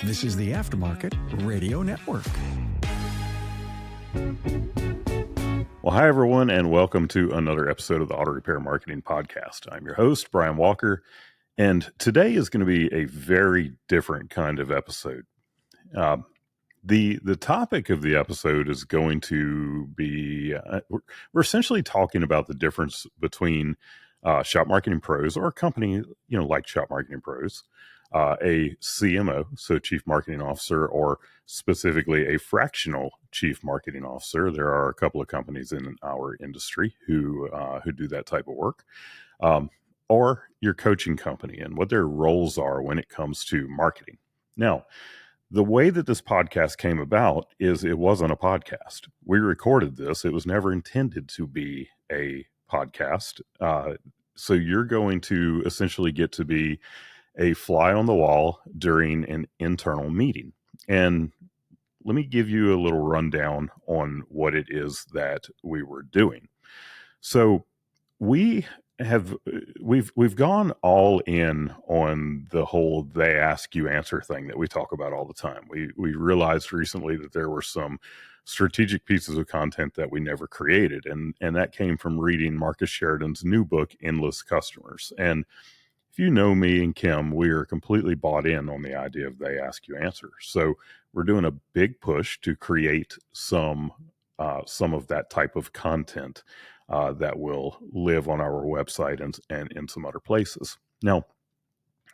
This is the Aftermarket Radio Network. Well, hi, everyone, and welcome to another episode of the Auto Repair Marketing Podcast. I'm your host, Brian Walker, and today is going to be a very different kind of episode. The topic of the episode is going to be, we're essentially talking about the difference between Shop Marketing Pros, or a company, like Shop Marketing Pros, a CMO, so Chief Marketing Officer, or specifically a fractional Chief Marketing Officer. There are a couple of companies in our industry who do that type of work, or your coaching company and what their roles are when it comes to marketing. Now, the way that this podcast came about is it wasn't a podcast. We recorded this. It was never intended to be a podcast. So you're going to essentially get to be a fly on the wall during an internal meeting. And let me give you a little rundown on what it is that we were doing. So we've gone all in on the whole they ask you answer thing that we talk about all the time. We realized recently that there were some strategic pieces of content that we never created, and that came from reading Marcus Sheridan's new book, Endless Customers. And if you know me and Kim, we are completely bought in on the idea of they ask you answer. So we're doing a big push to create some of that type of content that will live on our website and in some other places. Now,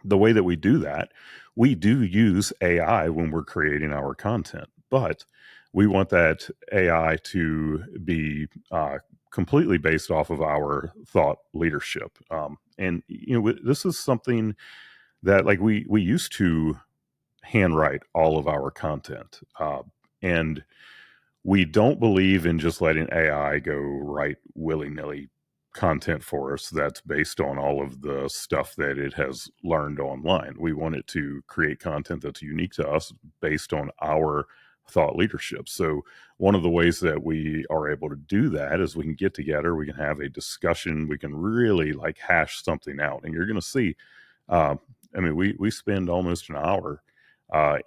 the way that we do that, we do use AI when we're creating our content, but we want that AI to be completely based off of our thought leadership. And this is something that we used to handwrite all of our content, and we don't believe in just letting AI go write willy-nilly content for us that's based on all of the stuff that it has learned online. We want it to create content that's unique to us based on our thought leadership. So one of the ways that we are able to do that is we can get together, we can have a discussion, we can really hash something out. And you're going to see, we spend almost an hour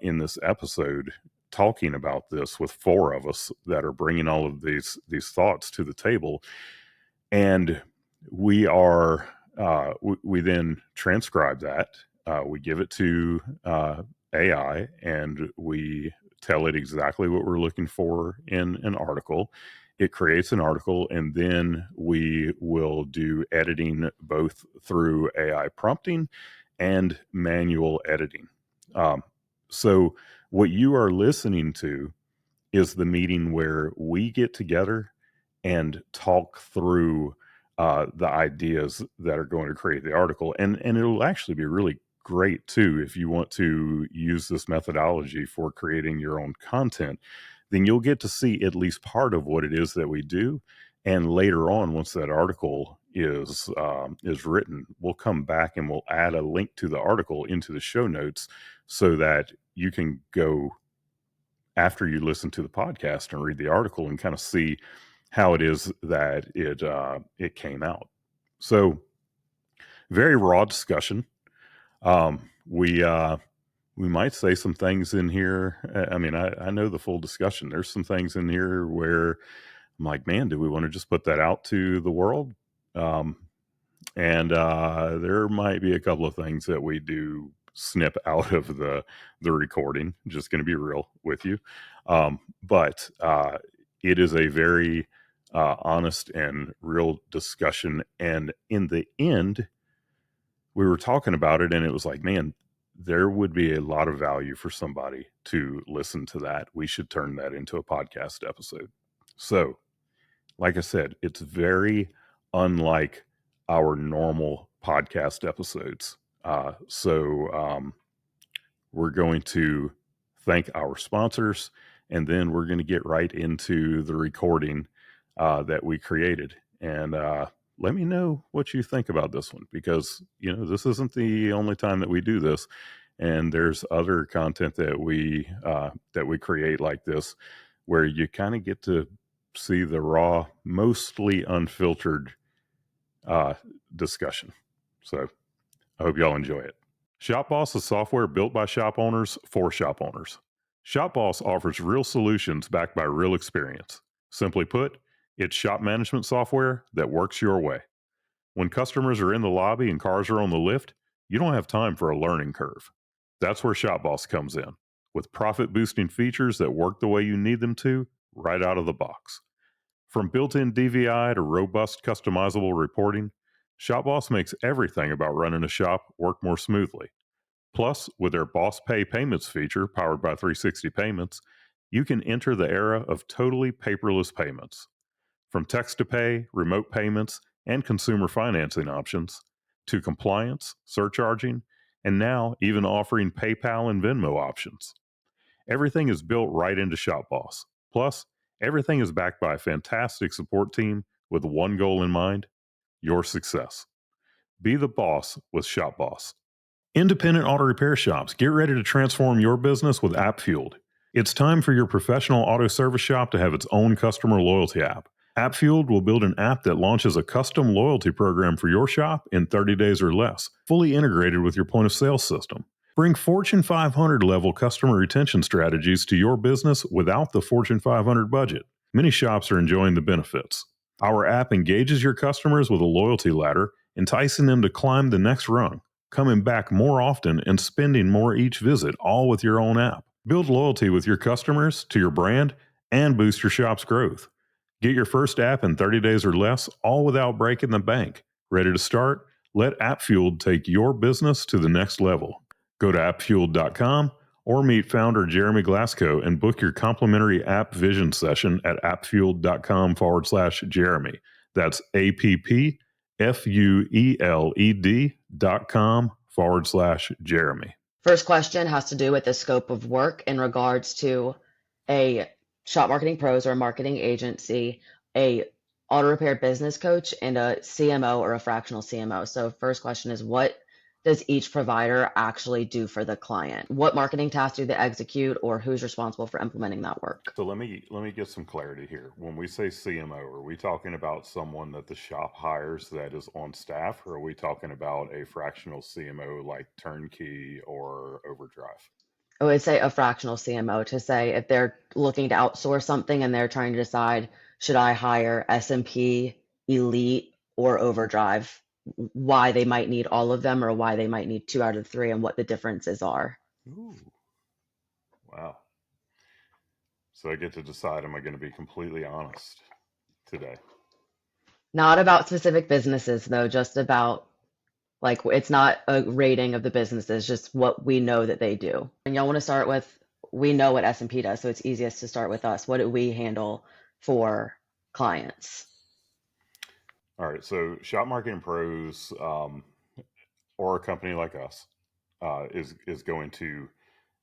in this episode talking about this with four of us that are bringing all of these thoughts to the table. And we are, we then transcribe that, we give it to AI, and we tell it exactly what we're looking for in an article. It creates an article, and then we will do editing both through AI prompting and manual editing. So what you are listening to is the meeting where we get together and talk through the ideas that are going to create the article. And it'll actually be really great too if you want to use this methodology for creating your own content. Then you'll get to see at least part of what it is that we do. And later on, once that article is written, we'll come back and we'll add a link to the article into the show notes so that you can go after you listen to the podcast and read the article and kind of see how it is that it came out. So very raw discussion. We might say some things in here. I know the full discussion. There's some things in here where I'm like, man, do we want to just put that out to the world? And there might be a couple of things that we do snip out of the recording. I'm just going to be real with you. But it is a very honest and real discussion. And in the end, we were talking about it, and it was like, man, there would be a lot of value for somebody to listen to that. We should turn that into a podcast episode. So, like I said, it's very unlike our normal podcast episodes. So we're going to thank our sponsors, and then we're going to get right into the recording that we created. And let me know what you think about this one, because this isn't the only time that we do this, and there's other content that we create like this, where you kind of get to see the raw, mostly unfiltered discussion. So I hope y'all enjoy it. ShopBoss is software built by shop owners for shop owners. ShopBoss offers real solutions backed by real experience. Simply put, it's shop management software that works your way. When customers are in the lobby and cars are on the lift, you don't have time for a learning curve. That's where ShopBoss comes in, with profit boosting features that work the way you need them to right out of the box. From built in DVI to robust customizable reporting, ShopBoss makes everything about running a shop work more smoothly. Plus, with their Boss Pay Payments feature powered by 360 Payments, you can enter the era of totally paperless payments. From text to pay, remote payments, and consumer financing options, to compliance, surcharging, and now even offering PayPal and Venmo options. Everything is built right into ShopBoss. Plus, everything is backed by a fantastic support team with one goal in mind: your success. Be the boss with ShopBoss. Independent auto repair shops, get ready to transform your business with App Fueled. It's time for your professional auto service shop to have its own customer loyalty app. App Fueled will build an app that launches a custom loyalty program for your shop in 30 days or less, fully integrated with your point of sale system. Bring Fortune 500 level customer retention strategies to your business without the Fortune 500 budget. Many shops are enjoying the benefits. Our app engages your customers with a loyalty ladder, enticing them to climb the next rung, coming back more often and spending more each visit, all with your own app. Build loyalty with your customers to your brand and boost your shop's growth. Get your first app in 30 days or less, all without breaking the bank. Ready to start? Let AppFueled take your business to the next level. Go to appfueled.com or meet founder Jeremy Glasgow and book your complimentary app vision session at appfueled.com/Jeremy. That's appfueled.com/Jeremy. First question has to do with the scope of work in regards to a shop marketing pros or a marketing agency, a auto repair business coach, and a CMO or a fractional CMO. So first question is, what does each provider actually do for the client? What marketing tasks do they execute, or who's responsible for implementing that work? So let me get some clarity here. When we say CMO, are we talking about someone that the shop hires that is on staff, or are we talking about a fractional CMO like Turnkey or Overdrive? I would say a fractional CMO, to say if they're looking to outsource something and they're trying to decide, should I hire SMP, Elite, or Overdrive, why they might need all of them or why they might need 2 out of 3 and what the differences are. Ooh, wow. So I get to decide, am I going to be completely honest today? Not about specific businesses though, just about, like, it's not a rating of the businesses, just what we know that they do. And y'all want to start with, we know what SMP does, so it's easiest to start with us. What do we handle for clients? All right. So Shop Marketing Pros, or a company like us, is going to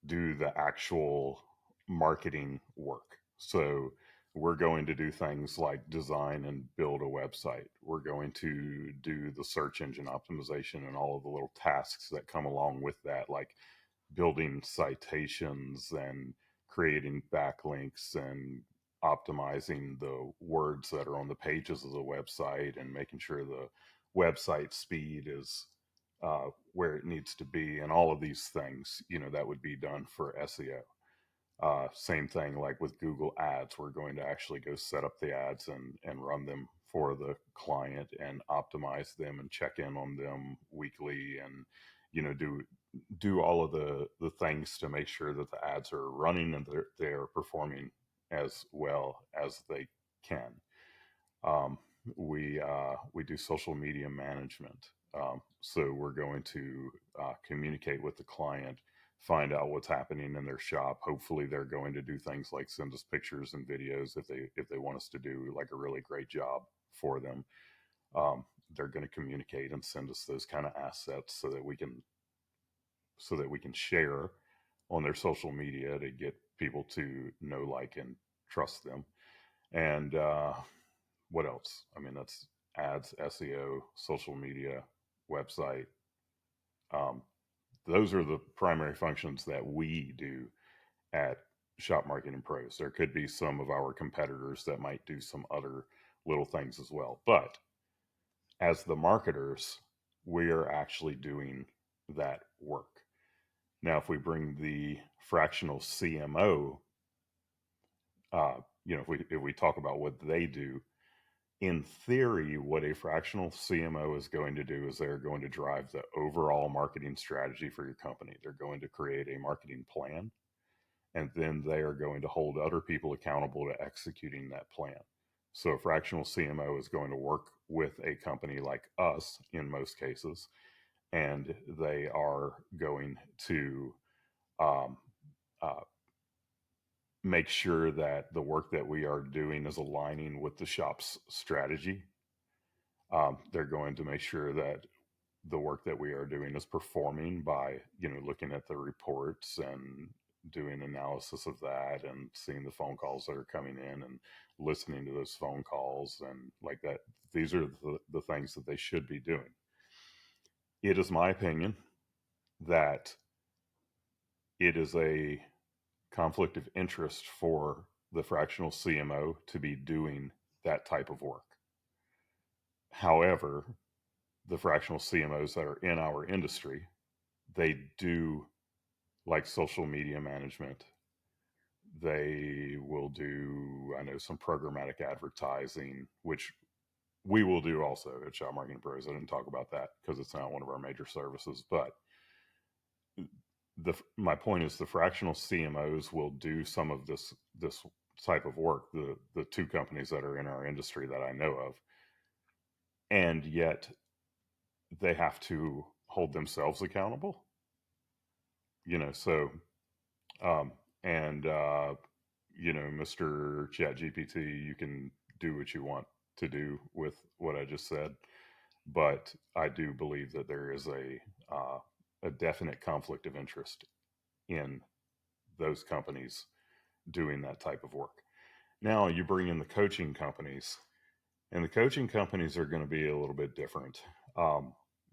do the actual marketing work. So we're going to do things like design and build a website. We're going to do the search engine optimization and all of the little tasks that come along with that, like building citations and creating backlinks and optimizing the words that are on the pages of the website and making sure the website speed is where it needs to be, and all of these things, that would be done for SEO. Same thing like with Google Ads, we're going to actually go set up the ads and run them for the client and optimize them and check in on them weekly, and do all of the things to make sure that the ads are running and they're performing as well as they can. We do social media management. So we're going to communicate with the client, find out what's happening in their shop. Hopefully, they're going to do things like send us pictures and videos if they want us to do like a really great job for them. They're going to communicate and send us those kind of assets so that we can share on their social media to get people to know, like, and trust them. And what else? I mean, that's ads, SEO, social media, website. Those are the primary functions that we do at Shop Marketing Pros. There could be some of our competitors that might do some other little things as well. But as the marketers, we are actually doing that work. Now, if we bring the fractional CMO, if we talk about what they do, in theory, what a fractional CMO is going to do is they're going to drive the overall marketing strategy for your company. They're going to create a marketing plan, and then they are going to hold other people accountable to executing that plan. So a fractional CMO is going to work with a company like us in most cases, and they are going to um, uh, make sure that the work that we are doing is aligning with the shop's strategy. They're going to make sure that the work that we are doing is performing by, looking at the reports and doing analysis of that and seeing the phone calls that are coming in and listening to those phone calls and like that. These are the things that they should be doing. It is my opinion that it is a conflict of interest for the fractional CMO to be doing that type of work. However, the fractional CMOs that are in our industry, they do like social media management. They will do, I know, some programmatic advertising, which we will do also at Shop Marketing Pros. I didn't talk about that because it's not one of our major services, but my point is the fractional CMOs will do some of this type of work. The two companies that are in our industry that I know of, and yet they have to hold themselves accountable. So um, and Mr. ChatGPT, you can do what you want to do with what I just said, but I do believe that there is a definite conflict of interest in those companies doing that type of work. Now you bring in the coaching companies, and the coaching companies are going to be a little bit different.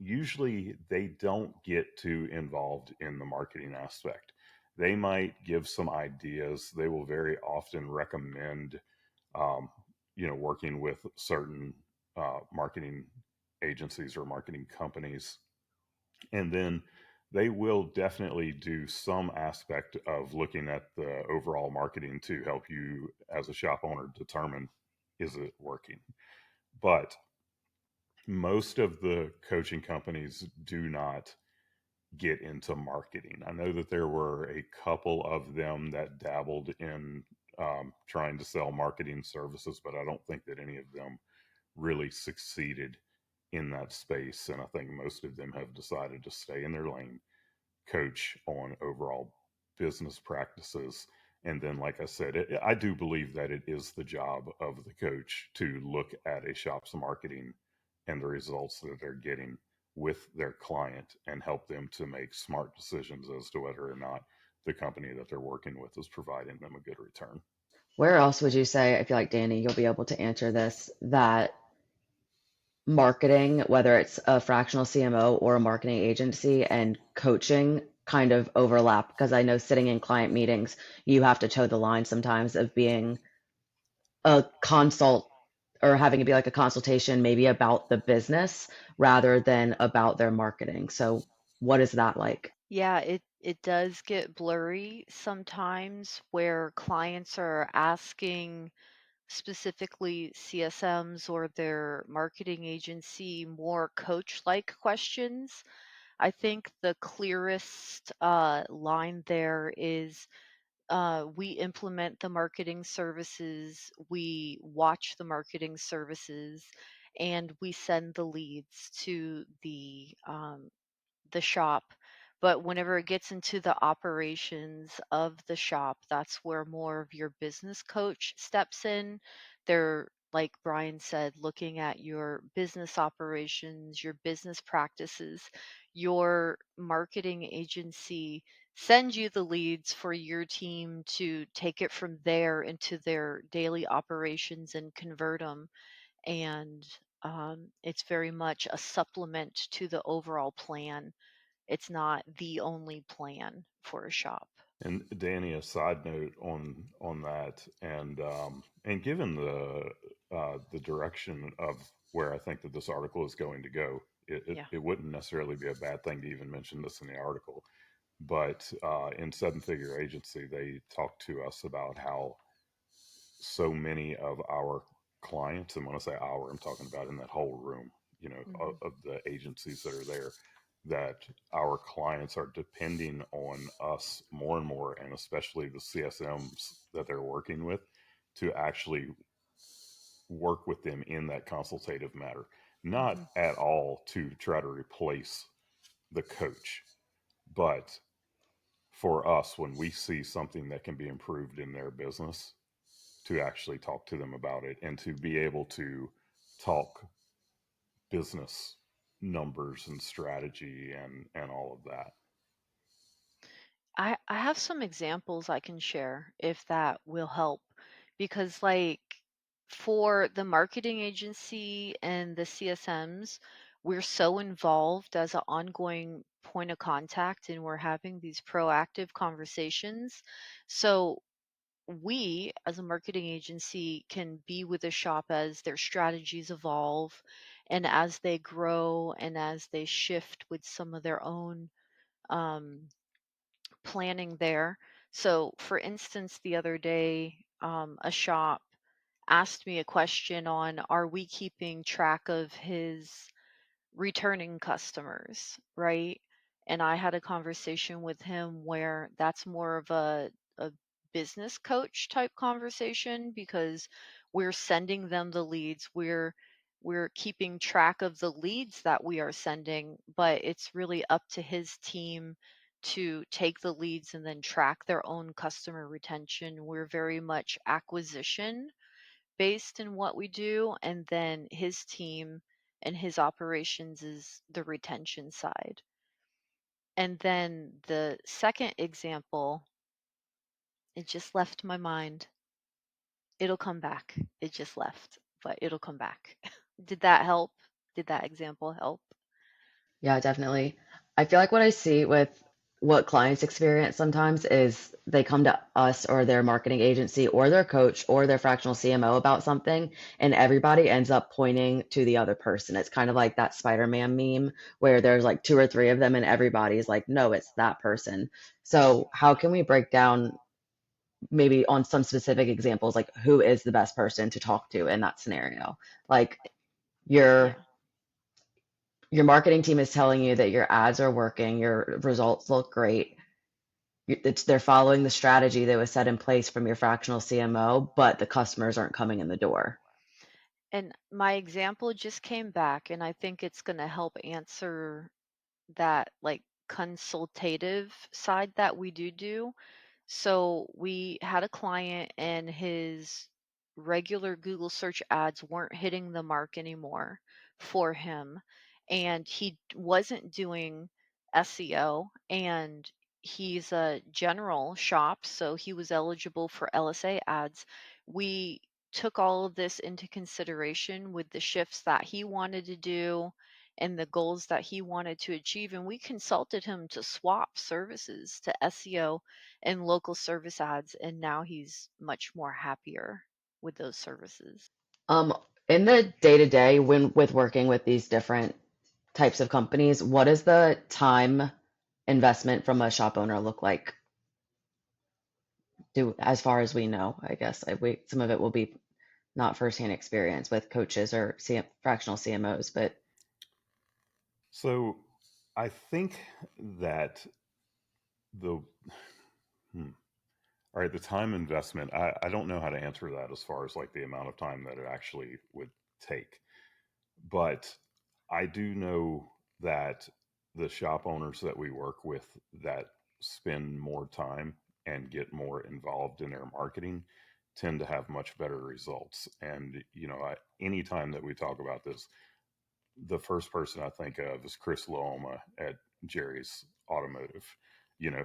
Usually they don't get too involved in the marketing aspect. They might give some ideas. They will very often recommend, working with certain marketing agencies or marketing companies. And then they will definitely do some aspect of looking at the overall marketing to help you as a shop owner determine, is it working? But most of the coaching companies do not get into marketing. I know that there were a couple of them that dabbled in trying to sell marketing services, but I don't think that any of them really succeeded in that space. And I think most of them have decided to stay in their lane, coach on overall business practices. And then, like I said, I do believe that it is the job of the coach to look at a shop's marketing and the results that they're getting with their client and help them to make smart decisions as to whether or not the company that they're working with is providing them a good return. Where else would you say, I feel like Danny, you'll be able to answer this, that marketing, whether it's a fractional CMO or a marketing agency, and coaching kind of overlap? Because I know sitting in client meetings, you have to toe the line sometimes of being a consult or having it be like a consultation maybe about the business rather than about their marketing. So what is that like? Yeah, it does get blurry sometimes where clients are asking specifically CSMs or their marketing agency more coach-like questions. I think the clearest line there is we implement the marketing services, we watch the marketing services, and we send the leads to the shop. But whenever it gets into the operations of the shop, that's where more of your business coach steps in. They're, like Brian said, looking at your business operations, your business practices. Your marketing agency sends you the leads for your team to take it from there into their daily operations and convert them. And it's very much a supplement to the overall plan. It's not the only plan for a shop. And Danny, a side note on that, and given the direction of where I think that this article is going to go, it, Yeah. it wouldn't necessarily be a bad thing to even mention this in the article. But in Seven Figure Agency, they talked to us about how so many of our clients, and when I say our, I'm talking about in that whole room, Hmm. of the agencies that are there, that our clients are depending on us more and more, and especially the CSMs that they're working with, to actually work with them in that consultative matter. Not Hmm. at all to try to replace the coach, but for us, when we see something that can be improved in their business, to actually talk to them about it and to be able to talk business numbers and strategy and all of that. I have some examples I can share if that will help because like for the marketing agency and the CSMs, we're so involved as an ongoing point of contact and we're having these proactive conversations. So we as a marketing agency can be with the shop as their strategies evolve and as they grow and as they shift with some of their own um, planning there. So, for instance, the other day, a shop asked me a question on are we keeping track of his returning customers, right? And I had a conversation with him where that's more of a business coach type conversation because we're sending them the leads. We're keeping track of the leads that we are sending, but it's really up to his team to take the leads and then track their own customer retention. We're very much acquisition based in what we do, and then his team and his operations is the retention side. And then the second example, it just left my mind. It'll come back. It just left, but it'll come back. Did that help? Did that example help? Yeah, definitely. I feel like what I see with what clients experience sometimes is they come to us or their marketing agency or their coach or their fractional CMO about something, and everybody ends up pointing to the other person. It's kind of like that Spider-Man meme where there's like two or three of them, and everybody's like, no, it's that person. So, how can we break down maybe on some specific examples, like who is the best person to talk to in that scenario? Like, your Yeah. your marketing team is telling you that your ads are working, your results look great. They're following the strategy that was set in place from your fractional CMO, but the customers aren't coming in the door. And my example just came back, and I think it's going to help answer that like consultative side that we do. So we had a client and his regular Google search ads weren't hitting the mark anymore for him. And he wasn't doing SEO and he's a general shop, so he was eligible for LSA ads. We took all of this into consideration with the shifts that he wanted to do and the goals that he wanted to achieve. And we consulted him to swap services to SEO and local service ads, and now he's much more happier with those services. Um, in the day to day, when with working with these different types of companies, what does the time investment from a shop owner look like? Do as far as we know, I guess some of it will be not firsthand experience with coaches or fractional CMOs, but So I think that the hmm, all right, the time investment, I don't know how to answer that as far as like the amount of time that it actually would take. But I do know that the shop owners that we work with that spend more time and get more involved in their marketing tend to have much better results. And, anytime that we talk about this, the first person I think of is Chris Looma at Jerry's Automotive,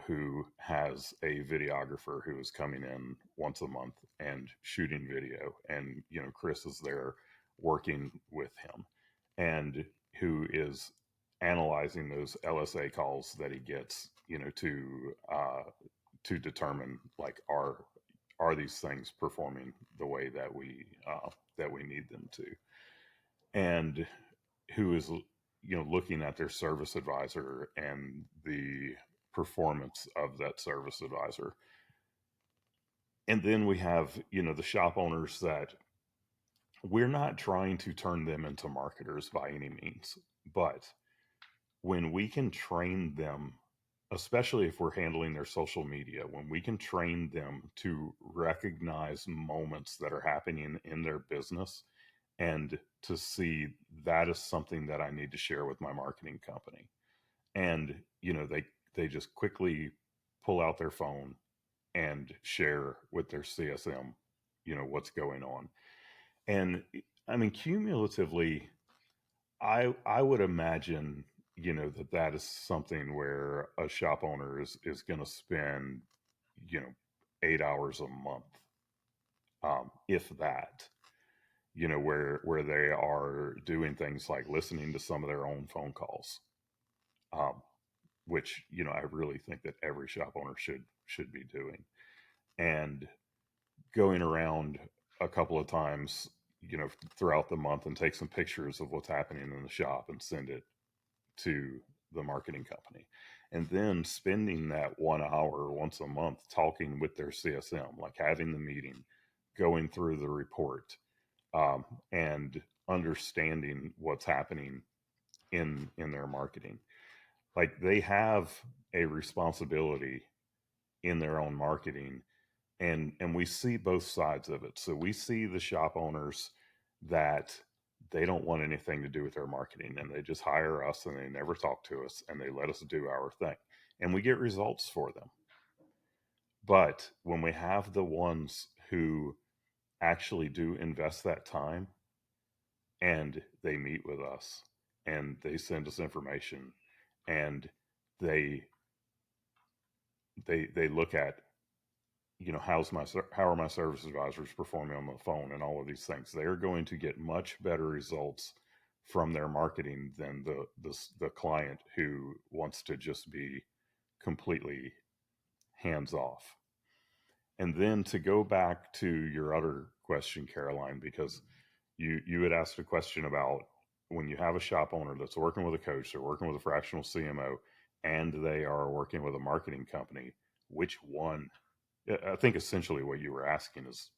who has a videographer who is coming in once a month and shooting video. And, Chris is there working with him and who is analyzing those LSA calls that he gets, to determine like are these things performing the way that we need them to, and who is looking at their service advisor and the performance of that service advisor. And then we have, the shop owners that we're not trying to turn them into marketers by any means, but when we can train them, especially if we're handling their social media, when we can train them to recognize moments that are happening in their business and to see that is something that I need to share with my marketing company. And, they just quickly pull out their phone and share with their CSM, what's going on. And I mean, cumulatively, I would imagine, that is something where a shop owner is going to spend, 8 hours a month, if that, where they are doing things like listening to some of their own phone calls, which, I really think that every shop owner should be doing, and going around a couple of times, throughout the month and take some pictures of what's happening in the shop and send it to the marketing company. And then spending that 1 hour once a month talking with their CSM, like having the meeting, going through the report, and understanding what's happening in their marketing. Like, they have a responsibility in their own marketing, and we see both sides of it. So we see the shop owners that they don't want anything to do with their marketing, and they just hire us and they never talk to us and they let us do our thing, and we get results for them. But when we have the ones who actually do invest that time and they meet with us and they send us information and they look at, how are my service advisors performing on the phone and all of these things, they're going to get much better results from their marketing than the client who wants to just be completely hands off. And then to go back to your other question, Caroline, because you had asked a question about when you have a shop owner that's working with a coach, they're working with a fractional CMO, and they are working with a marketing company, which one? I think essentially what you were asking is,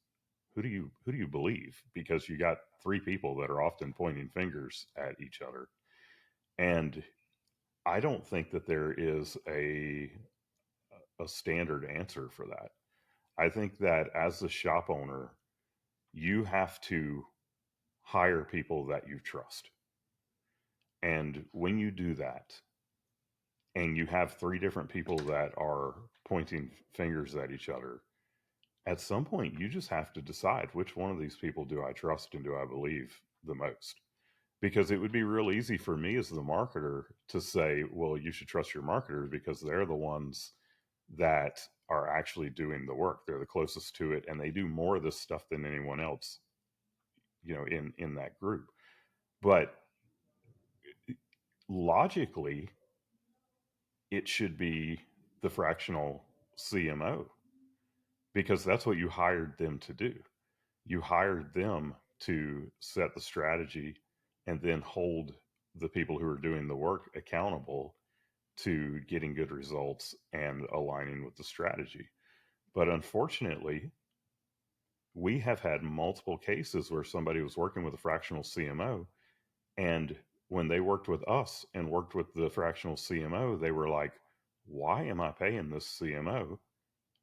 who do you believe? Because you got three people that are often pointing fingers at each other. And I don't think that there is a standard answer for that. I think that as the shop owner, you have to hire people that you trust. And when you do that, and you have three different people that are pointing fingers at each other, at some point you just have to decide, which one of these people do I trust and do I believe the most? Because it would be real easy for me as the marketer to say, well, you should trust your marketers because they're the ones that are actually doing the work. They're the closest to it, and they do more of this stuff than anyone else, in that group. But logically, it should be the fractional CMO, because that's what you hired them to do. You hired them to set the strategy and then hold the people who are doing the work accountable to getting good results and aligning with the strategy. But unfortunately, we have had multiple cases where somebody was working with a fractional CMO, and when they worked with us and worked with the fractional CMO, they were like, why am I paying this CMO?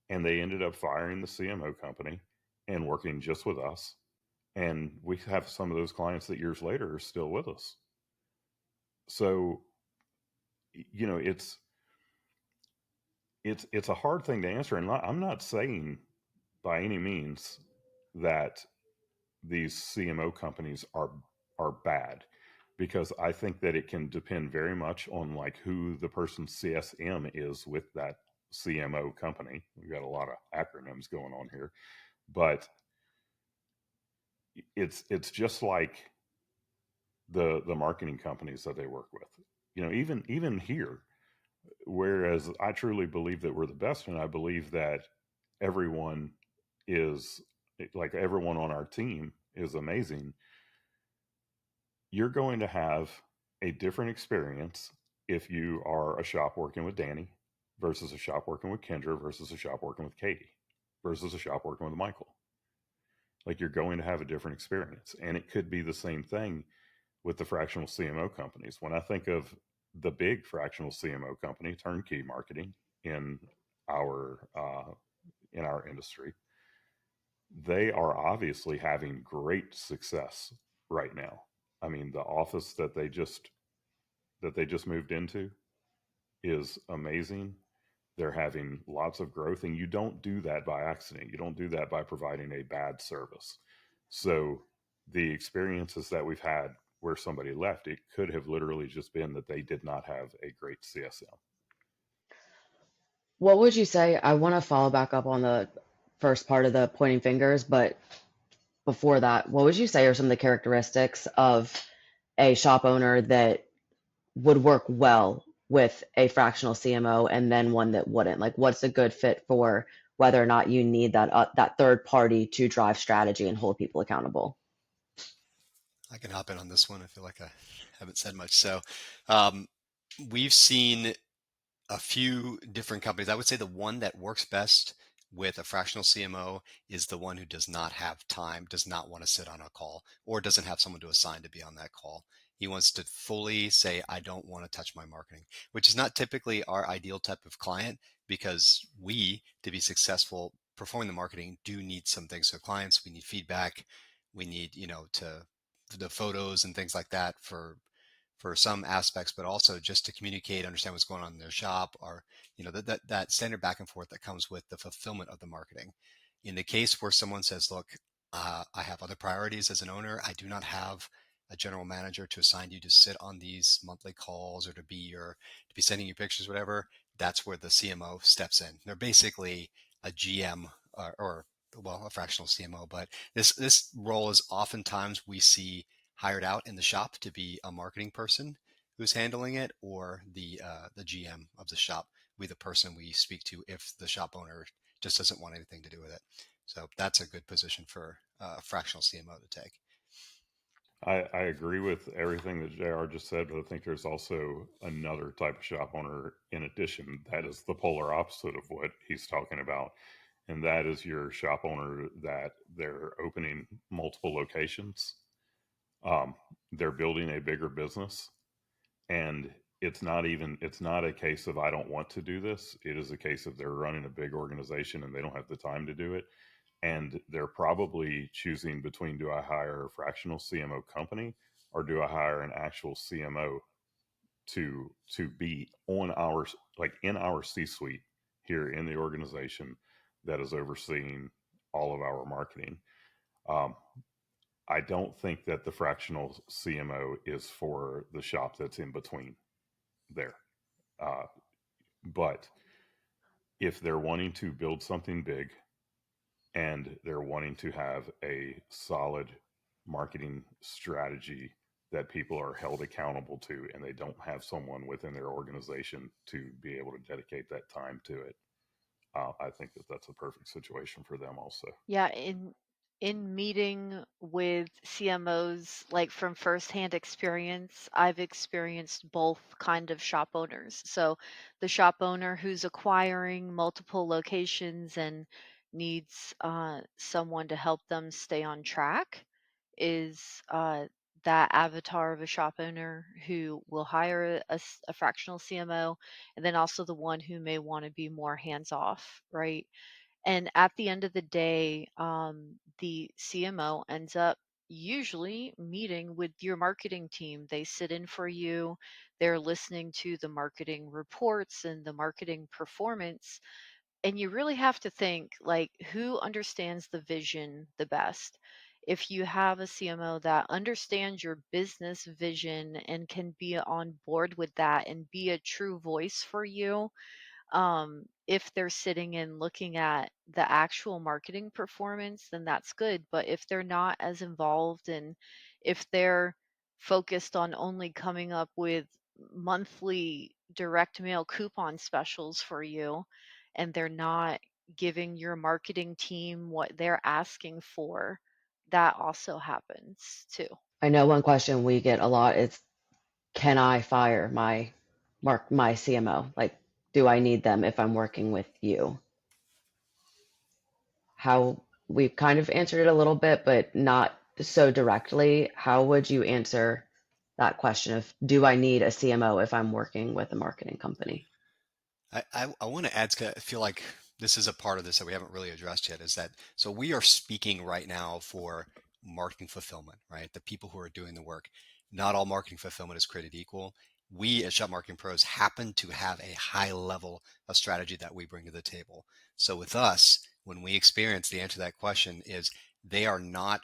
And they ended up firing the CMO company and working just with us. And we have some of those clients that years later are still with us. So, it's a hard thing to answer. And I'm not saying by any means that these CMO companies are bad, because I think that it can depend very much on like who the person's CSM is with that CMO company. We've got a lot of acronyms going on here, but it's just like the marketing companies that they work with. Even here, whereas I truly believe that we're the best, and I believe that everyone is, like, everyone on our team is amazing, you're going to have a different experience if you are a shop working with Danny versus a shop working with Kendra versus a shop working with Katie versus a shop working with Michael. Like, you're going to have a different experience. And it could be the same thing with the fractional CMO companies. When I think of the big fractional CMO company, Turnkey Marketing, in our in our industry, they are obviously having great success right now. I mean, the office that they just moved into is amazing. They're having lots of growth, and you don't do that by accident. You don't do that by providing a bad service. So the experiences that we've had where somebody left, it could have literally just been that they did not have a great CSM. What would you say? I want to follow back up on the first part of the pointing fingers, but before that, what would you say are some of the characteristics of a shop owner that would work well with a fractional CMO and then one that wouldn't? Like, what's a good fit for whether or not you need that third party to drive strategy and hold people accountable? I can hop in on this one. I feel like I haven't said much. So um, we've seen a few different companies. I would say the one that works best with a fractional CMO is the one who does not have time, does not want to sit on a call, or doesn't have someone to assign to be on that call. He wants to fully say, I don't want to touch my marketing, which is not typically our ideal type of client, because we, to be successful performing the marketing, do need some things. So clients, we need feedback. We need, the photos and things like that for some aspects, but also just to communicate, understand what's going on in their shop, or that standard back and forth that comes with the fulfillment of the marketing. In the case where someone says, "Look, I have other priorities as an owner. I do not have a general manager to assign you to sit on these monthly calls or to be sending you pictures, whatever." That's where the CMO steps in. They're basically a GM or well, a fractional CMO, but this role is oftentimes we see hired out in the shop to be a marketing person who's handling it, or the GM of the shop will be the person we speak to if the shop owner just doesn't want anything to do with it. So that's a good position for a fractional CMO to take. I agree with everything that JR just said, but I think there's also another type of shop owner in addition that is the polar opposite of what he's talking about. And that is your shop owner that they're opening multiple locations. They're building a bigger business, and it's not a case of I don't want to do this. It is a case of they're running a big organization and they don't have the time to do it. And they're probably choosing between, do I hire a fractional CMO company or do I hire an actual CMO to be on our, like, in our C-suite here in the organization that is overseeing all of our marketing. Um, I don't think that the fractional CMO is for the shop that's in between there. Uh, but if they're wanting to build something big and they're wanting to have a solid marketing strategy that people are held accountable to, and they don't have someone within their organization to be able to dedicate that time to it, I think that that's a perfect situation for them also. Yeah, in meeting with CMOs, like from firsthand experience, I've experienced both kind of shop owners. So the shop owner who's acquiring multiple locations and needs someone to help them stay on track is that avatar of a shop owner who will hire a fractional CMO, and then also the one who may want to be more hands off, right? And at the end of the day, the CMO ends up usually meeting with your marketing team. They sit in for you, they're listening to the marketing reports and the marketing performance. And you really have to think, like, who understands the vision the best? If you have a CMO that understands your business vision and can be on board with that and be a true voice for you, if they're sitting and looking at the actual marketing performance, then that's good. But if they're not as involved, and if they're focused on only coming up with monthly direct mail coupon specials for you, and they're not giving your marketing team what they're asking for, that also happens too. I know one question we get a lot is can I fire my CMO? Like, do I need them if I'm working with you? How we've kind of answered it a little bit, but not so directly. How would you answer that question of do I need a CMO if I'm working with a marketing company? I want to add, I feel like this is a part of this that we haven't really addressed yet, is that so we are speaking right now for marketing fulfillment, right? The people who are doing the work. Not all marketing fulfillment is created equal. We at Shop Marketing Pros happen to have a high level of strategy that we bring to the table. So with us, when we experience the answer to that question is they are not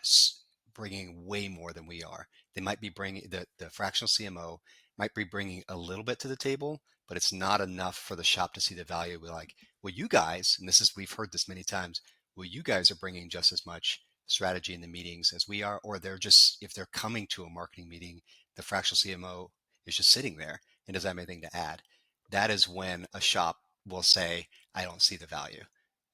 bringing way more than we are. They might be bringing the fractional CMO might be bringing a little bit to the table, but it's not enough for the shop to see the value. We're like, well, you guys, and this is, we've heard this many times, well, you guys are bringing just as much strategy in the meetings as we are, or they're just, if they're coming to a marketing meeting, the fractional CMO is just sitting there and doesn't have anything to add. That is when a shop will say, I don't see the value.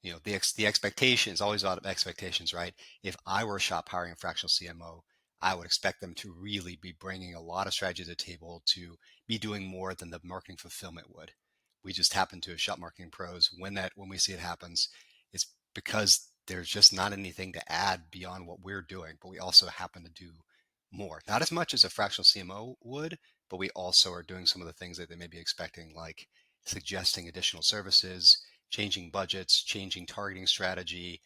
You know, the expectation is always about expectations, right? If I were a shop hiring a fractional CMO, I would expect them to really be bringing a lot of strategy to the table, to be doing more than the marketing fulfillment would. We just happen to, as Shop Marketing Pros, when we see it happens, it's because there's just not anything to add beyond what we're doing, but we also happen to do more. Not as much as a fractional CMO would, but we also are doing some of the things that they may be expecting, like suggesting additional services, changing budgets, changing targeting strategy,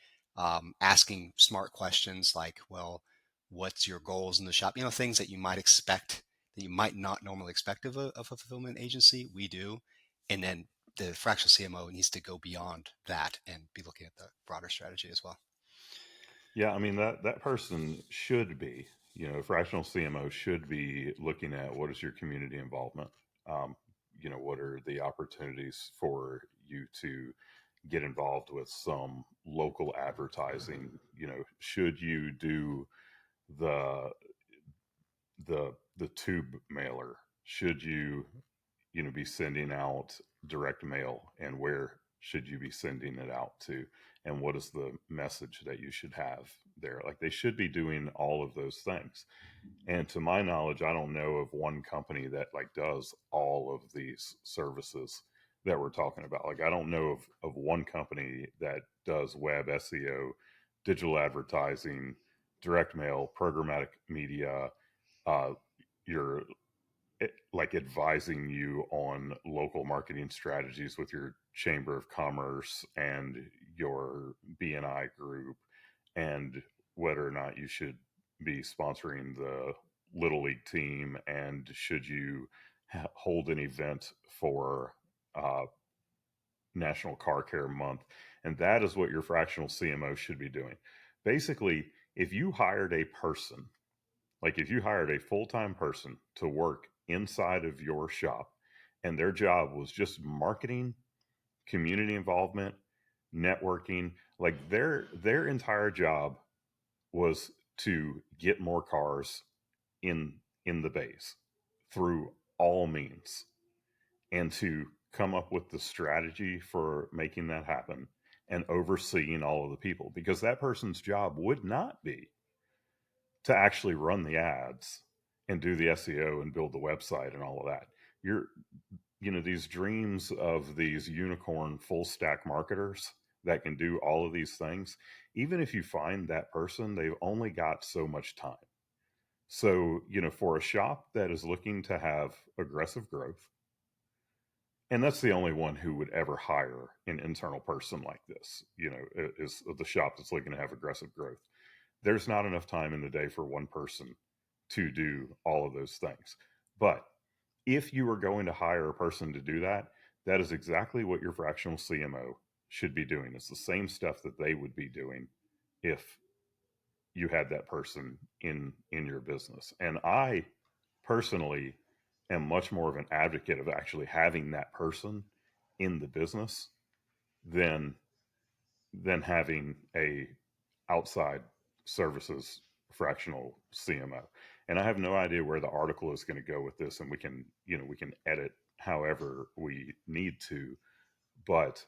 asking smart questions like, well, what's your goals in the shop? You know, things that you might expect that you might not normally expect of a fulfillment agency. We do. And then the fractional CMO needs to go beyond that and be looking at the broader strategy as well. Yeah, I mean that person should be, fractional CMO should be looking at what is your community involvement. Um, what are the opportunities for you to get involved with some local advertising? Should you do the the tube mailer? Should you be sending out direct mail, and where should you be sending it out to, and what is the message that you should have there? Like, they should be doing all of those things. And to my knowledge, I don't know of one company that like does all of these services that we're talking about. Like, I don't know of one company that does web SEO, digital advertising, direct mail, programmatic media, uh, your like advising you on local marketing strategies with your chamber of commerce and your BNI group, and whether or not you should be sponsoring the little league team, and should you hold an event for National Car Care Month. And that is what your fractional CMO should be doing. Basically, if you hired a person, like if you hired a full-time person to work inside of your shop, and their job was just marketing, community involvement, networking, like their entire job was to get more cars in the base through all means, and to come up with the strategy for making that happen, and overseeing all of the people, because that person's job would not be to actually run the ads and do the SEO and build the website and all of that. You're, these dreams of these unicorn full stack marketers that can do all of these things, even if you find that person, they've only got so much time. So, for a shop that is looking to have aggressive growth, and that's the only one who would ever hire an internal person like this, is the shop that's looking to have aggressive growth. There's not enough time in the day for one person to do all of those things. But if you are going to hire a person to do that, that is exactly what your fractional CMO should be doing. It's the same stuff that they would be doing if you had that person in your business. And I personally am much more of an advocate of actually having that person in the business than having a outside services fractional CMO. And I have no idea where the article is going to go with this, and we can edit however we need to, but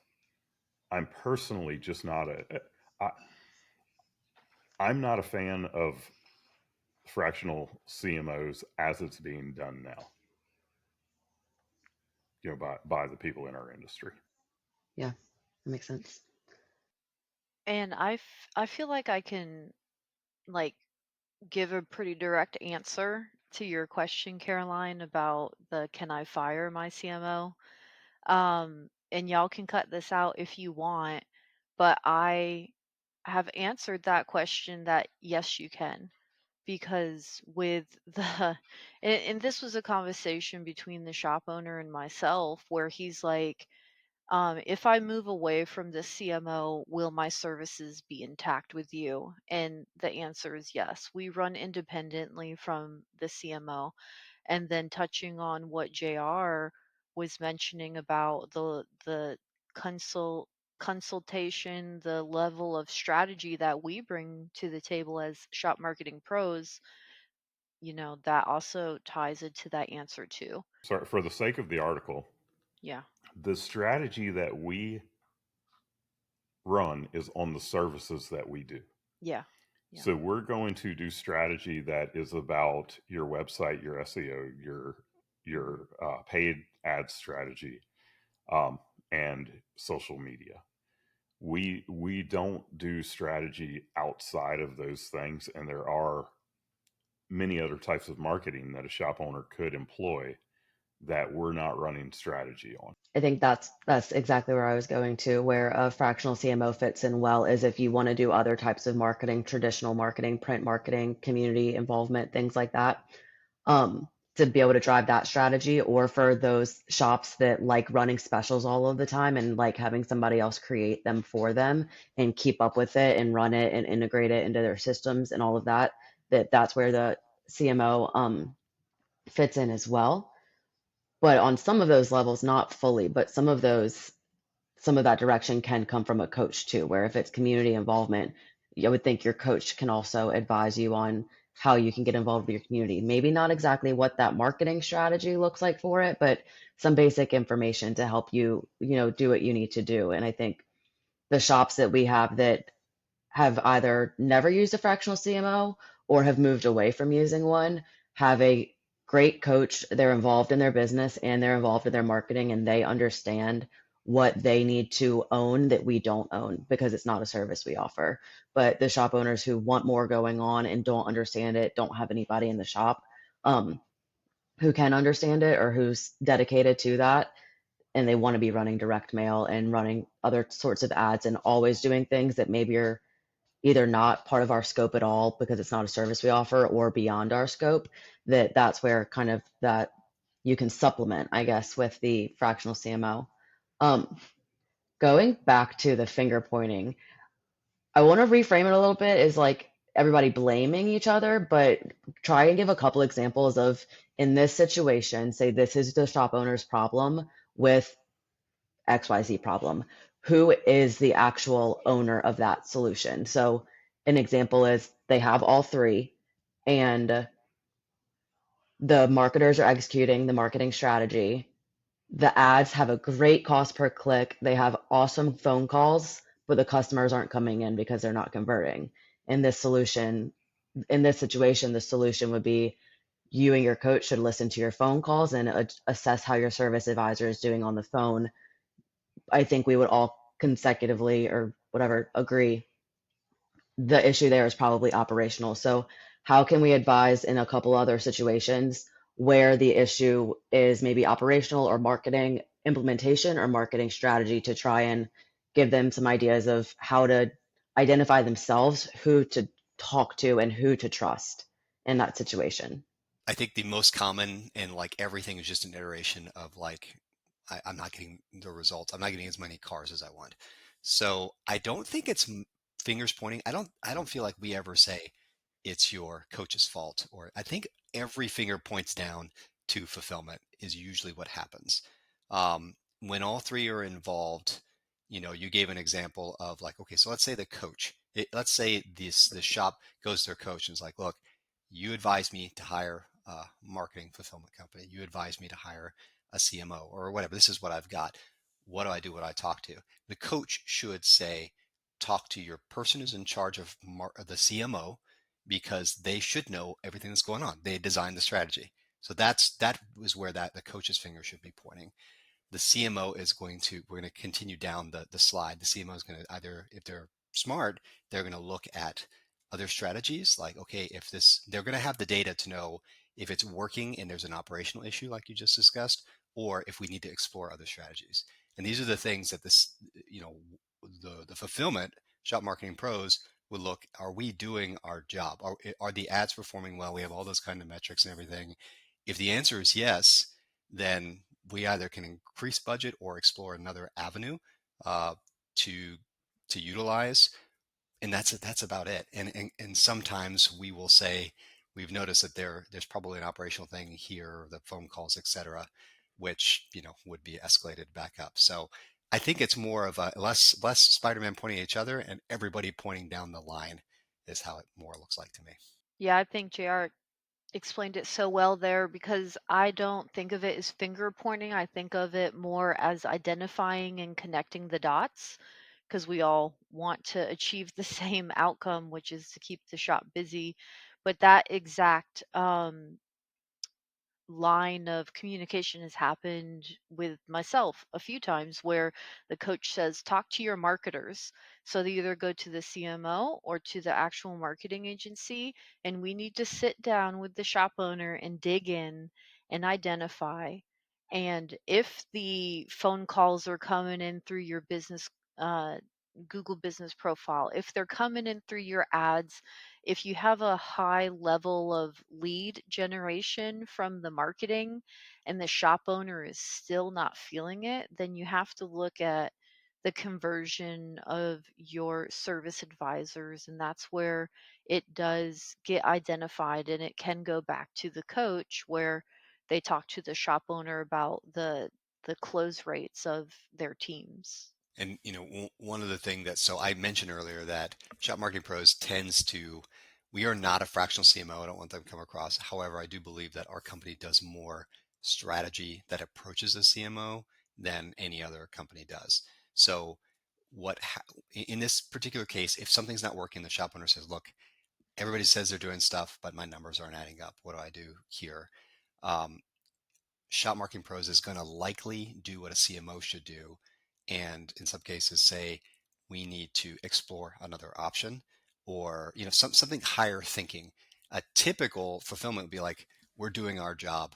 I'm personally just not I'm not a fan of fractional CMOs as it's being done now. by the people in our industry. Yeah, that makes sense. And I feel like I can like give a pretty direct answer to your question, Caroline, about the can I fire my CMO? And y'all can cut this out if you want, but I have answered that question that yes, you can. Because with the, and this was a conversation between the shop owner and myself where he's like, if I move away from the CMO, will my services be intact with you? And the answer is yes. We run independently from the CMO. And then touching on what JR was mentioning about the consult consultation, the level of strategy that we bring to the table as shop marketing pros, that also ties into that answer too. So, for the sake of the article, Yeah. the strategy that we run is on the services that we do. Yeah. Yeah. So we're going to do strategy that is about your website, your SEO, your paid ad strategy, and social media. We don't do strategy outside of those things, and there are many other types of marketing that a shop owner could employ that we're not running strategy on. I think that's exactly where I was going to, where a fractional CMO fits in well is if you want to do other types of marketing, traditional marketing, print marketing, community involvement, things like that, to be able to drive that strategy, or for those shops that like running specials all of the time and like having somebody else create them for them and keep up with it and run it and integrate it into their systems and all of that, that's where the CMO fits in as well. But on some of those levels, not fully, but some of that direction can come from a coach too, where if it's community involvement, I would think your coach can also advise you on how you can get involved with your community. Maybe not exactly what that marketing strategy looks like for it, but some basic information to help you, do what you need to do. And I think the shops that we have that have either never used a fractional CMO or have moved away from using one have a great coach. They're involved in their business and they're involved in their marketing, and they understand what they need to own that we don't own because it's not a service we offer. But the shop owners who want more going on and don't understand it, don't have anybody in the shop um, who can understand it or who's dedicated to that, and they want to be running direct mail and running other sorts of ads and always doing things that maybe are either not part of our scope at all because it's not a service we offer, or beyond our scope, that's where kind of that you can supplement, I guess, with the fractional CMO. Um, Going back to the finger pointing, I want to reframe it a little bit is like everybody blaming each other, but try and give a couple examples of, in this situation, say this is the shop owner's problem with XYZ problem. Who is the actual owner of that solution? So an example is they have all three, and the marketers are executing the marketing strategy. The ads have a great cost per click. They have awesome phone calls, but the customers aren't coming in because they're not converting. In this solution, in this situation, the solution would be you and your coach should listen to your phone calls and assess how your service advisor is doing on the phone. I think we would all consecutively or whatever agree the issue there is probably operational. So, how can we advise in a couple other situations where the issue is maybe operational or marketing implementation or marketing strategy to try and give them some ideas of how to identify themselves, who to talk to, and who to trust in that situation? I think the most common, and like everything is just an iteration of like, I'm not getting the results. I'm not getting as many cars as I want. So I don't think it's fingers pointing. I don't feel like we ever say it's your coach's fault, or I think every finger points down to fulfillment is usually what happens. When all three are involved, you gave an example of like, okay, so let's say the coach, let's say the shop goes to their coach and is like, look, you advised me to hire a marketing fulfillment company. You advised me to hire a CMO or whatever. This is what I've got. What do I do? What do I talk to? The coach should say, talk to your person who's in charge of the CMO, because they should know everything that's going on. They designed the strategy. So that was where the coach's finger should be pointing. the CMO is we're going to continue down the slide. The CMO is going to either, if they're smart, they're going to look at other strategies like, okay, they're going to have the data to know if it's working and there's an operational issue like you just discussed, or if we need to explore other strategies. And these are the things that the fulfillment shop marketing pros would look, are we doing our job? Are the ads performing well? We have all those kind of metrics and everything. If the answer is yes, then we either can increase budget or explore another avenue to utilize, and that's about it. And sometimes we will say, we've noticed that there's probably an operational thing here, the phone calls, etc., which would be escalated back up. So I think it's more of a less Spider-Man pointing at each other and everybody pointing down the line is how it more looks like to me. Yeah, I think JR explained it so well there, because I don't think of it as finger pointing. I think of it more as identifying and connecting the dots, because we all want to achieve the same outcome, which is to keep the shop busy. But that exact line of communication has happened with myself a few times, where the coach says, talk to your marketers. So they either go to the CMO or to the actual marketing agency, and we need to sit down with the shop owner and dig in and identify. And if the phone calls are coming in through your business Google business profile, if they're coming in through your ads, if you have a high level of lead generation from the marketing and the shop owner is still not feeling it, then you have to look at the conversion of your service advisors. And that's where it does get identified, and it can go back to the coach where they talk to the shop owner about the close rates of their teams. And one of the things so I mentioned earlier that Shop Marketing Pros we are not a fractional CMO. I don't want them to come across. However, I do believe that our company does more strategy that approaches a CMO than any other company does. So in this particular case, if something's not working, the shop owner says, look, everybody says they're doing stuff, but my numbers aren't adding up. What do I do here? Shop Marketing Pros is going to likely do what a CMO should do, and in some cases say we need to explore another option, or something higher thinking. A typical fulfillment would be like, we're doing our job,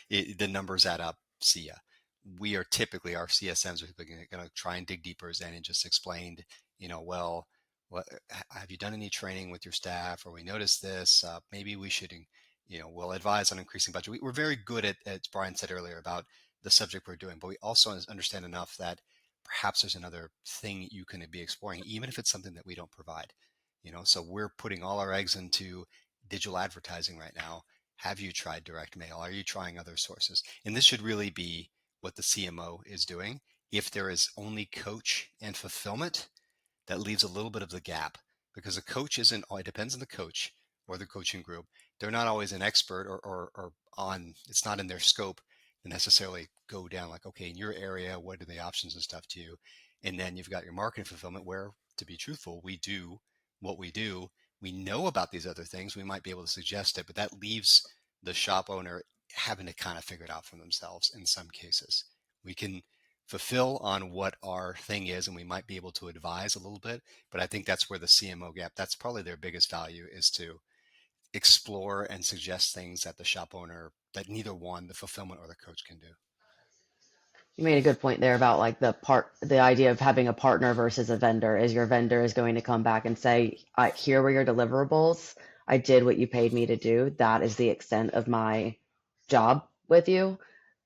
the numbers add up, see ya. We are typically, our CSMs are going to try and dig deeper, as Danny just explained. Well, what have you done any training with your staff, or we noticed this, maybe we should we'll advise on increasing budget. We're very good at, as Brian said earlier, about the subject we're doing, but we also understand enough that perhaps there's another thing you can be exploring, even if it's something that we don't provide. So we're putting all our eggs into digital advertising right now. Have you tried direct mail? Are you trying other sources? And this should really be what the CMO is doing. If there is only coach and fulfillment, that leaves a little bit of the gap, because a coach it depends on the coach or the coaching group. They're not always an expert or on, it's not in their scope to necessarily go down like, okay, in your area, what are the options and stuff to you? And then you've got your marketing fulfillment where, to be truthful, we do what we do. We know about these other things. We might be able to suggest it, but that leaves the shop owner having to kind of figure it out for themselves in some cases. We can fulfill on what our thing is, and we might be able to advise a little bit, but I think that's where the CMO gap, that's probably their biggest value, is to explore and suggest things that the shop owner, that neither one, the fulfillment or the coach, can do. You made a good point there about like the idea of having a partner versus a vendor. Is your vendor is going to come back and say, here were your deliverables. I did what you paid me to do. That is the extent of my job with you.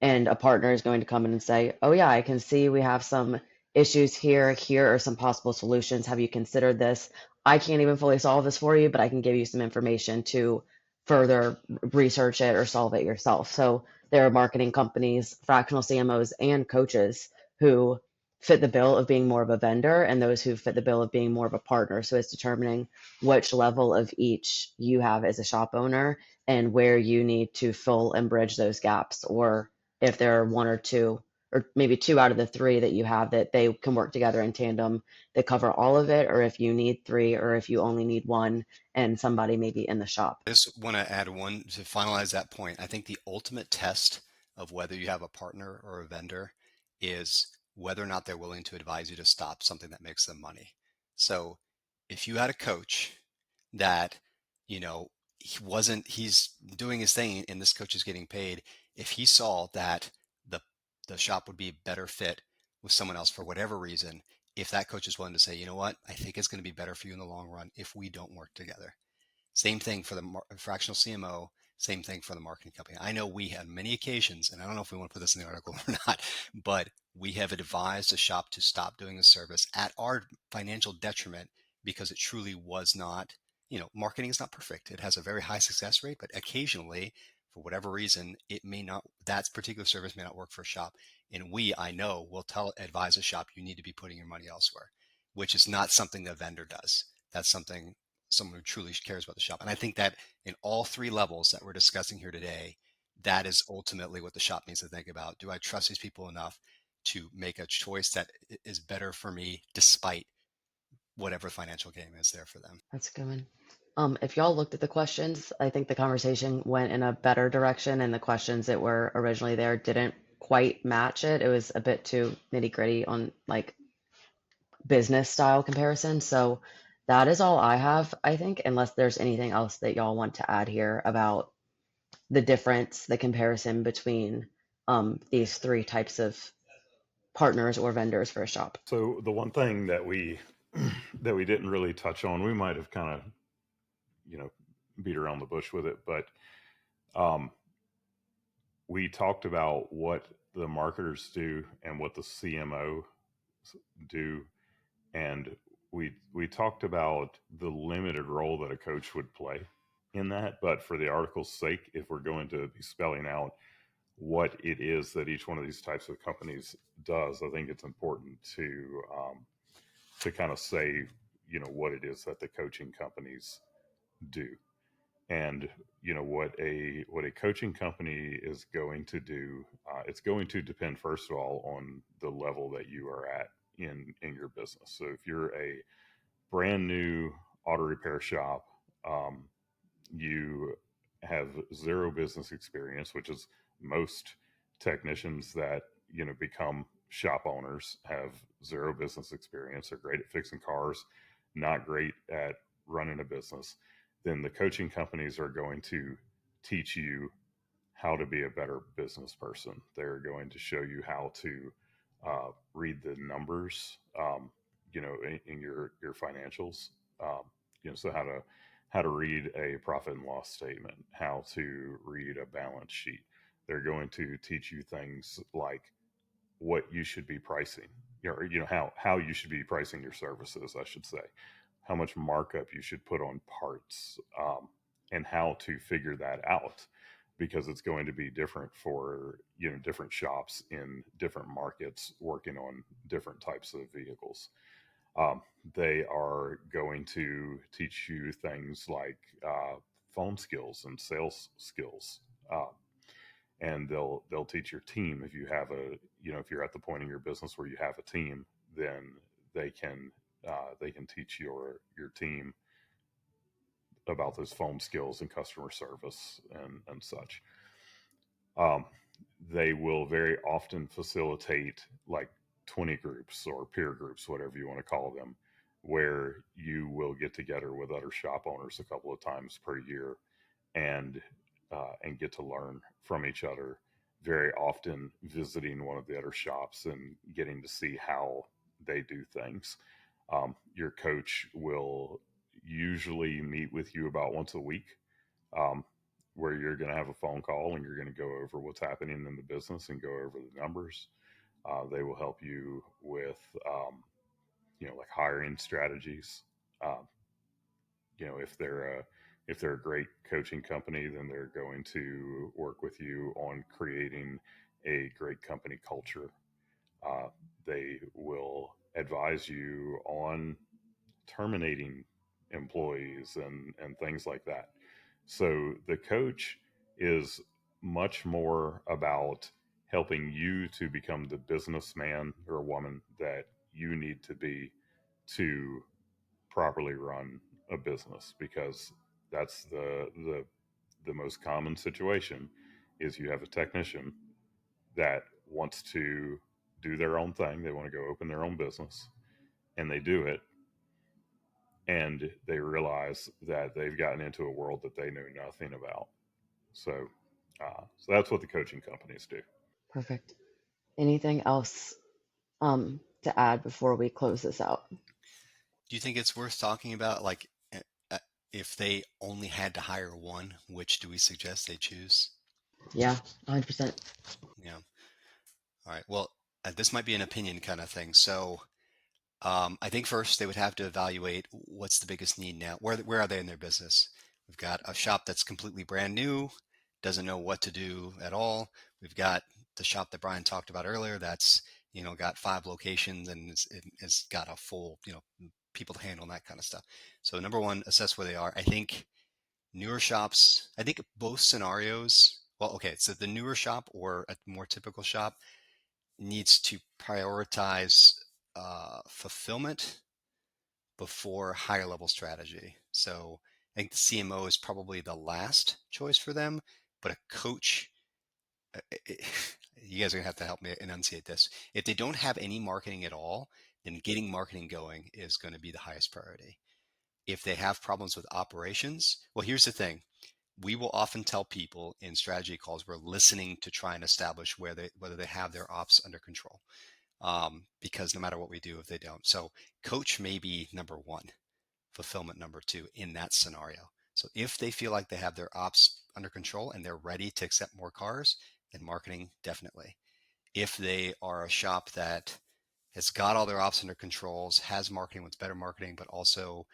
And a partner is going to come in and say, oh yeah, I can see we have some issues here. Here are some possible solutions. Have you considered this? I can't even fully solve this for you, but I can give you some information to further research it or solve it yourself. So there are marketing companies, fractional CMOs, and coaches who fit the bill of being more of a vendor, and those who fit the bill of being more of a partner. So it's determining which level of each you have as a shop owner and where you need to fill and bridge those gaps, or if there are one or two, or maybe two out of the three that you have that they can work together in tandem that cover all of it, or if you need three, or if you only need one and somebody maybe in the shop. I just want to add one to finalize that point. I think the ultimate test of whether you have a partner or a vendor is whether or not they're willing to advise you to stop something that makes them money. So if you had a coach that, he's doing his thing and this coach is getting paid, if he saw that the the shop would be a better fit with someone else for whatever reason, if that coach is willing to say, you know what, I think it's going to be better for you in the long run if we don't work together. Same thing for the fractional CMO. Same thing for the marketing company. I know we had many occasions, and I don't know if we want to put this in the article or not, but we have advised a shop to stop doing a service at our financial detriment because it truly was not, marketing is not perfect. It has a very high success rate, but occasionally, for whatever reason, that particular service may not work for a shop. And I know, will advise a shop, you need to be putting your money elsewhere, which is not something the vendor does. That's something someone who truly cares about the shop. And I think that in all three levels that we're discussing here today, that is ultimately what the shop needs to think about. Do I trust these people enough to make a choice that is better for me despite whatever financial gain is there for them? That's a good one. If y'all looked at the questions, I think the conversation went in a better direction, and the questions that were originally there didn't quite match it. It was a bit too nitty gritty on like business style comparison. So that is all I have, I think, unless there's anything else that y'all want to add here about the difference, the comparison between these three types of partners or vendors for a shop. So the one thing that we that we didn't really touch on, we might have kind of, beat around the bush with it, but um, we talked about what the marketers do and what the CMO do, and we talked about the limited role that a coach would play in that. But for the article's sake, if we're going to be spelling out what it is that each one of these types of companies does, I think it's important to kind of say, what it is that the coaching companies do. And what a coaching company is going to do, it's going to depend first of all on the level that you are at in your business. So if you're a brand new auto repair shop, um, you have zero business experience, which is most technicians that become shop owners have zero business experience. They're great at fixing cars, not great at running a business. Then the coaching companies are going to teach you how to be a better business person. They're going to show you how to read the numbers, in your financials. So how to read a profit and loss statement, how to read a balance sheet. They're going to teach you things like what you should be pricing, or how you should be pricing your services, I should say, how much markup you should put on parts, and how to figure that out, because it's going to be different for different shops in different markets working on different types of vehicles. Um, they are going to teach you things like phone skills and sales skills. And they'll teach your team. If you have if you're at the point in your business where you have a team, then they can teach your team about those phone skills and customer service and such. Um, they will very often facilitate like 20 groups or peer groups, whatever you want to call them, where you will get together with other shop owners a couple of times per year and and get to learn from each other. Very often visiting one of the other shops and getting to see how they do things. Your coach will usually meet with you about once a week, um, where you're going to have a phone call and you're going to go over what's happening in the business and go over the numbers. They will help you with, like hiring strategies. Um, if they're a great coaching company, then they're going to work with you on creating a great company culture. Uh, they will advise you on terminating employees and things like that. So the coach is much more about helping you to become the businessman or woman that you need to be to properly run a business, because that's the most common situation is you have a technician that wants to do their own thing. They want to go open their own business, and they do it, and they realize that they've gotten into a world that they know nothing about. So, so that's what the coaching companies do. Perfect. Anything else to add before we close this out? Do you think it's worth talking about, like, uh, if they only had to hire one, which do we suggest they choose? Yeah, 100%. Yeah. All right. Well, this might be an opinion kind of thing. So I think first they would have to evaluate what's the biggest need now. Where are they in their business? We've got a shop that's completely brand new, doesn't know what to do at all. We've got the shop that Brian talked about earlier that's, got 5 locations and has got a full, people to handle and that kind of stuff. So number one, assess where they are. I think newer shops, I think both scenarios, well, okay, so the newer shop or a more typical shop needs to prioritize fulfillment before higher level strategy. So I think the CMO is probably the last choice for them, but a coach, you guys are gonna have to help me enunciate this. If they don't have any marketing at all, then getting marketing going is going to be the highest priority. If they have problems with operations, well, here's the thing. We will often tell people in strategy calls, we're listening to try and establish whether they have their ops under control. Because no matter what we do, if they don't. So coach may be number one, fulfillment number two in that scenario. So if they feel like they have their ops under control and they're ready to accept more cars, then marketing definitely. If they are a shop that has got all their ops under controls, has marketing, wants better marketing, but also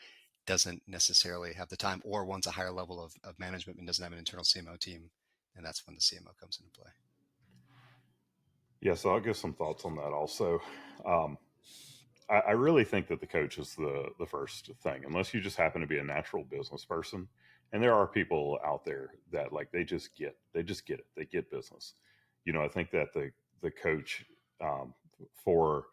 doesn't necessarily have the time or wants a higher level of management and doesn't have an internal CMO team, and that's when the CMO comes into play. Yeah, so I'll give some thoughts on that also. Um, I really think that the coach is the first thing, unless you just happen to be a natural business person. And there are people out there that like they just get it, they get business. I think that the coach um, for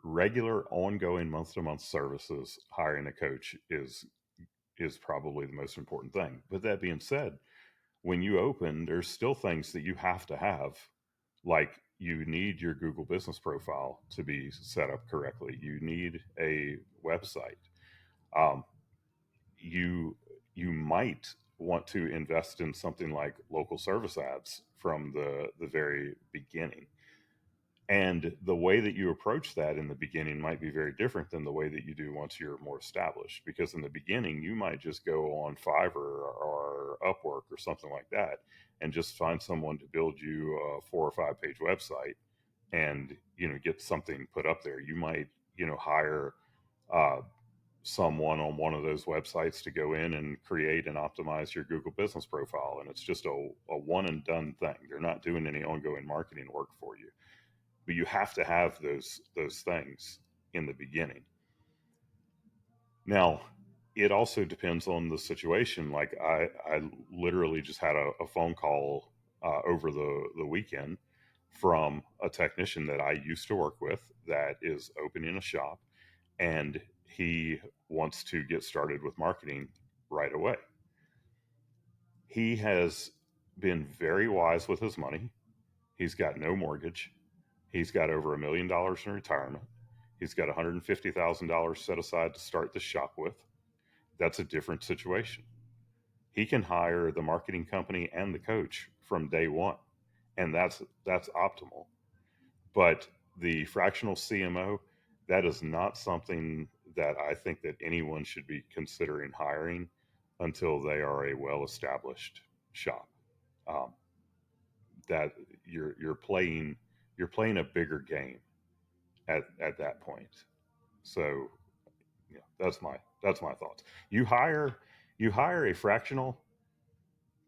regular ongoing month to month services, hiring a coach is probably the most important thing. But that being said, when you open, there's still things that you have to have. Like you need your Google business profile to be set up correctly. You need a website. Um, you you might want to invest in something like local service ads from the very beginning. And the way that you approach that in the beginning might be very different than the way that you do once you're more established. Because in the beginning, you might just go on Fiverr or Upwork or something like that and just find someone to build you a 4 or 5 page website and get something put up there. You might hire uh, someone on one of those websites to go in and create and optimize your Google business profile, and it's just a one and done thing. They're not doing any ongoing marketing work for you, but you have to have those things in the beginning. Now, it also depends on the situation. Like I literally just had a phone call over the weekend from a technician that I used to work with that is opening a shop, and he wants to get started with marketing right away. He has been very wise with his money. He's got no mortgage. He's got over $1 million in retirement. He's got $150,000 set aside to start the shop with. That's a different situation. He can hire the marketing company and the coach from day one, and that's optimal. But the fractional CMO, that is not something that I think that anyone should be considering hiring until they are a well-established shop. Um, that you're playing a bigger game at that point. So yeah, that's my thoughts. You hire a fractional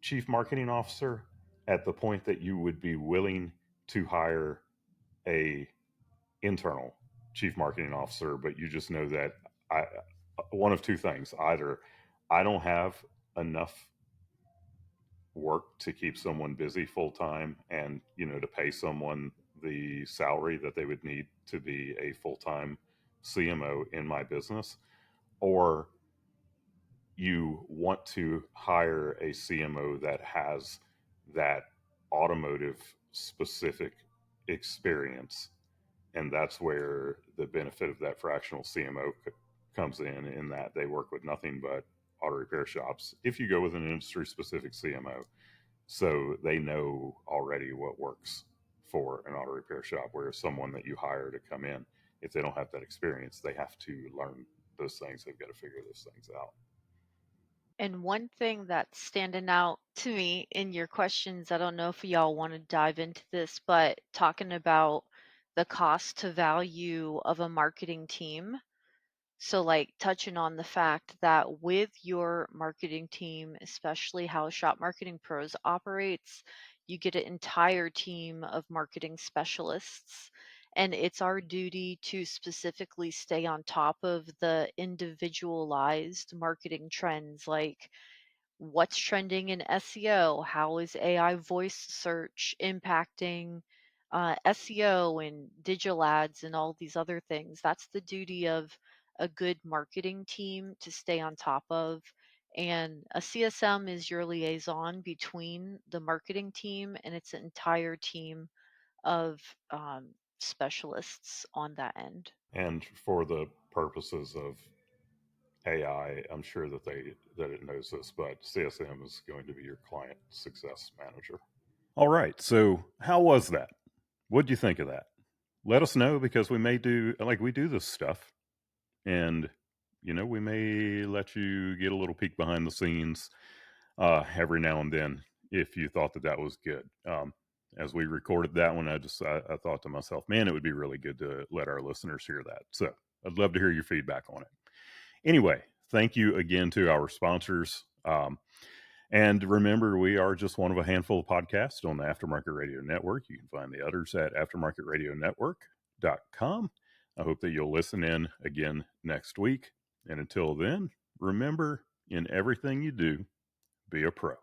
chief marketing officer at the point that you would be willing to hire a internal chief marketing officer, but you just know that I one of two things: either I don't have enough work to keep someone busy full time, and to pay someone the salary that they would need to be a full time CMO in my business, or you want to hire a CMO that has that automotive specific experience. And that's where the benefit of that fractional CMO comes in that they work with nothing but auto repair shops. If you go with an industry specific CMO, so they know already what works for an auto repair shop, whereas someone that you hire to come in, if they don't have that experience, they have to learn those things. They've got to figure those things out. And one thing that's standing out to me in your questions, I don't know if y'all want to dive into this, but talking about the cost to value of a marketing team. So, like touching on the fact that with your marketing team, especially how Shop Marketing Pros operates, you get an entire team of marketing specialists. And it's our duty to specifically stay on top of the individualized marketing trends, like what's trending in SEO, how is AI voice search impacting SEO and digital ads and all these other things. That's the duty of a good marketing team to stay on top of. And a CSM is your liaison between the marketing team and its entire team of specialists on that end. And for the purposes of AI, I'm sure that it knows this, but CSM is going to be your client success manager. All right. So how was that? What'd you think of that? Let us know, because we do this stuff, and we may let you get a little peek behind the scenes every now and then if you thought that was good. As we recorded that one, I thought to myself, man, it would be really good to let our listeners hear that. So I'd love to hear your feedback on it. Anyway, thank you again to our sponsors. And remember, we are just one of a handful of podcasts on the Aftermarket Radio Network. You can find the others at aftermarketradionetwork.com. I hope that you'll listen in again next week. And until then, remember, in everything you do, be a pro.